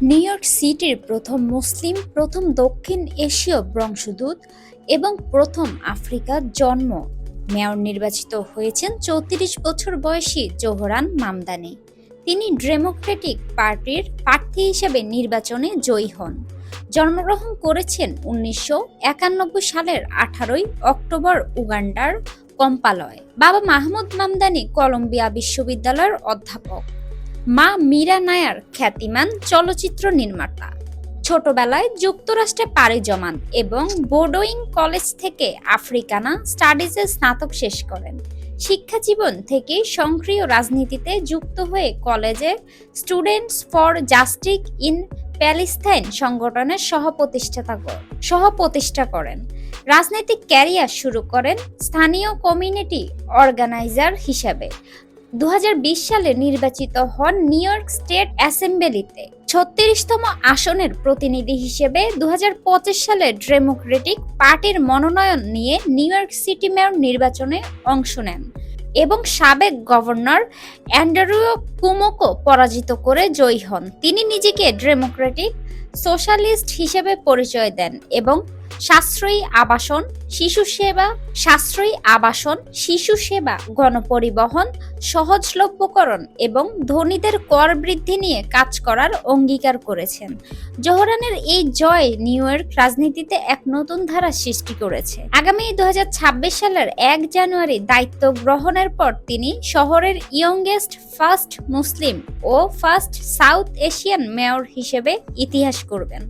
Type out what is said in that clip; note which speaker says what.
Speaker 1: New York সিটির প্রথম মুসলিম, প্রথম দক্ষিণ এশীয় বংশোদ্ভূত এবং প্রথম আফ্রিকার জন্ম মেয়র নির্বাচিত হয়েছেন ৩৪ বছর বয়সী জোহরান মামদানি। তিনি ডেমোক্রেটিক পার্টির প্রার্থী হিসেবে নির্বাচনে জয়ী হন। জন্মগ্রহণ করেছেন ১৯৯১ সালের ১৮ অক্টোবর উগান্ডার কম্পালয়ে। বাবা মাহমুদ মামদানি কলম্বিয়া বিশ্ববিদ্যালয়ের অধ্যাপক। মা মীরা নায়ার খ্যাতিমান চলচ্চিত্র নির্মাতা। ছোটবেলায় যুক্তরাষ্ট্রে পাড়ি জমান এবং বোর্ডোইং কলেজ থেকে আফ্রিকানা স্টাডিজে স্নাতক শেষ করেন। শিক্ষা জীবন থেকে সক্রিয় রাজনীতিতে যুক্ত হয়ে কলেজে students for justice in Palestine সংগঠনের সহপ্রতিষ্ঠা করেন। রাজনৈতিক ক্যারিয়ার শুরু করেন স্থানীয় কমিউনিটি অর্গানাইজার হিসাবে। ২০২০ সালে নির্বাচিত হন নিউ ইয়র্ক স্টেট অ্যাসেম্বলিতে ৩৬তম আসনের প্রতিনিধি হিসেবে। ২০২৫ সালে ডেমোক্রেটিক পার্টির মনোনয়ন নিয়ে নিউ ইয়র্ক সিটি মেয়র নির্বাচনে অংশ নেন এবং সাবেক গভর্নর অ্যান্ড্রু কুমোকে পরাজিত করে জয়ী হন। তিনি নিজেকে ডেমোক্রেটিক সোশ্যালিস্ট হিসেবে পরিচয় দেন এবং সাশ্রয়ী আবাসন, শিশু সেবা, গণপরিবহন সহজলভ্যকরণ এবং ধনীদের কর বৃদ্ধি নিয়ে কাজ করার অঙ্গীকার করেছেন। জোহরানের এই জয় নিউ ইয়র্ক রাজনীতিতে এক নতুন ধারা সৃষ্টি করেছে। আগামী ২০২৬ সালের ১ জানুয়ারি দায়িত্ব গ্রহণের পর তিনি শহরের ইয়ংগেস্ট ফার্স্ট মুসলিম ও ফার্স্ট সাউথ এশিয়ান মেয়র হিসেবে ইতিহাস করবেন।